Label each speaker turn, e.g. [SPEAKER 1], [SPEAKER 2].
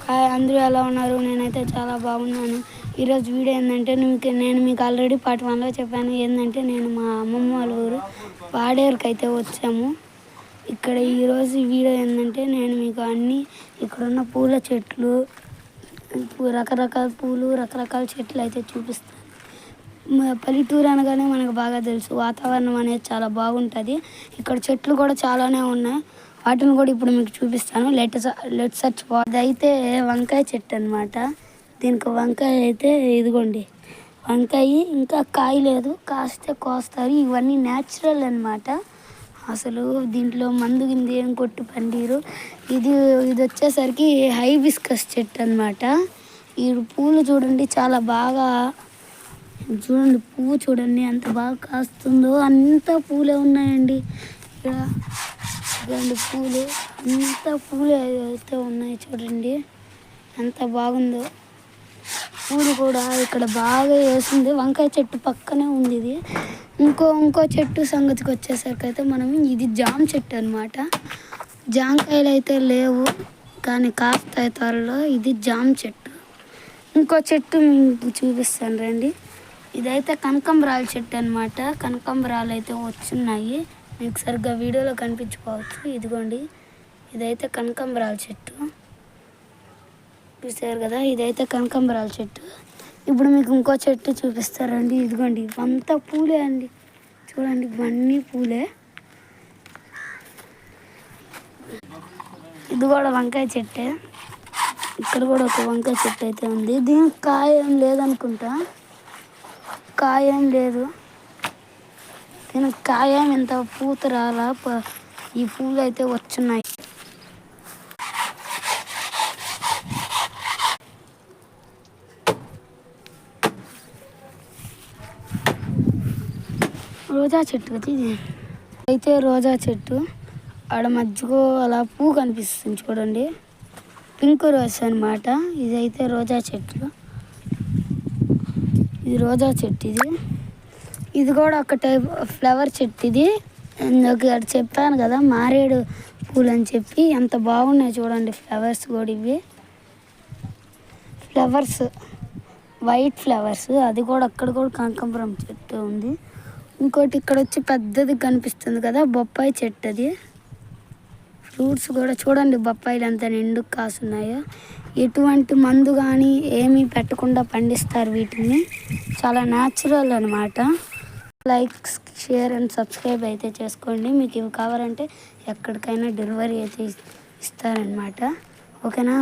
[SPEAKER 1] Hi, అందరూ ఎలా ఉన్నారు? నేనైతే చాలా బాగున్నాను. ఈరోజు వీడియో ఏంటంటే నేను మీకు ఆల్రెడీ పార్ట్ 1లో చెప్పాను. ఏంటంటే నేను మా అమ్మమ్మ వాళ్ళ ఊరు పాడేరుకి అయితే వచ్చాము. ఇక్కడ ఈరోజు వీడియో ఏంటంటే నేను మీకు అన్నీ ఇక్కడున్న పూల చెట్లు, రకరకాల పూలు, రకరకాల చెట్లు అయితే చూపిస్తాను. పల్లెటూరు అనగానే మనకు బాగా తెలుసు, వాతావరణం అనేది చాలా బాగుంటుంది. ఇక్కడ చెట్లు కూడా చాలానే ఉన్నాయి. వాటిని కూడా ఇప్పుడు మీకు చూపిస్తాను. Let search. అదైతే వంకాయ చెట్టు అనమాట. దీనికి వంకాయ అయితే ఇదిగోండి, వంకాయ ఇంకా కాయ లేదు, కాస్తే కోస్తారు. ఇవన్నీ న్యాచురల్ అనమాట. అసలు దీంట్లో మందు కింద ఏం కొట్టి పండిరు. ఇది వచ్చేసరికి హైబిస్కస్ చెట్టు అనమాట. ఈ పూలు చూడండి, చాలా బాగా చూడండి. పువ్వు చూడండి ఎంత బాగా కాస్తుందో. అంతా పూలే ఉన్నాయండి ఇక్కడ. చూడండి పూలు, అంతా పూలు అయితే ఉన్నాయి. చూడండి ఎంత బాగుందో. పూలు కూడా ఇక్కడ బాగా వేసింది. వంకాయ చెట్టు పక్కనే ఉంది ఇది. ఇంకో చెట్టు సంగతికి వచ్చేసరికి అయితే ఇది జామ చెట్టు అనమాట. జామకాయలు అయితే లేవు కానీ కాస్తాయి త్వరలో. ఇది జామ చెట్టు. ఇంకో చెట్టు మీకు చూపిస్తాను రండి. ఇదైతే కనకాంబరాల చెట్టు అనమాట. కనకాంబరాలు అయితే వచ్చున్నాయి. మీకు సరిగ్గా వీడియోలో కనిపించుకోవచ్చు. ఇదిగోండి, ఇదైతే కనకాంబరాల చెట్టు చూసారు కదా. ఇదైతే కనకాంబరాల చెట్టు. ఇప్పుడు మీకు ఇంకో చెట్టు చూపిస్తారండి. ఇదిగోండి, అంతా పూలే అండి. చూడండి ఇవన్నీ పూలే. ఇది కూడా వంకాయ చెట్టే. ఇక్కడ కూడా ఒక వంకాయ చెట్టు అయితే ఉంది. దీనికి కాయ ఏం లేదనుకుంటా, కాయ ఏం లేదు దీనికి. కాయ ఇంత పూత రాలా. ఈ పూలు అయితే వచ్చున్నాయి. రోజా చెట్టు కదా ఇది. అయితే రోజా చెట్టు ఆడ మధ్యలో అలా పువ్వు కనిపిస్తుంది చూడండి, పింక్ రోజ్ అనమాట. ఇదైతే రోజా చెట్టు. ఇది రోజా చెట్టు. ఇది కూడా ఒక టైప్ ఫ్లవర్ చెట్టు. ఇది ఇందాక చెప్పాను కదా, మారేడు పూలు అని చెప్పి. ఎంత బాగున్నాయి చూడండి ఫ్లవర్స్ కూడా. ఇవి ఫ్లవర్స్, వైట్ ఫ్లవర్స్. అది కూడా అక్కడ కూడా కనకాంబరం చెట్టు ఉంది. ఇంకోటి ఇక్కడ వచ్చి పెద్దది కనిపిస్తుంది కదా, బొప్పాయి చెట్టు. అది ఫ్రూట్స్ కూడా చూడండి, బొప్పాయిలు ఎంత నిండుకు కాసున్నాయో. ఎటువంటి మందు కానీ ఏమీ పెట్టకుండా పండిస్తారు వీటిని. చాలా న్యాచురల్ అనమాట. లైక్, షేర్ అండ్ సబ్స్క్రైబ్ అయితే చేసుకోండి. మీకు ఇవి కావాలంటే ఎక్కడికైనా డెలివరీ అయితే ఇస్తారనమాట. ఓకేనా.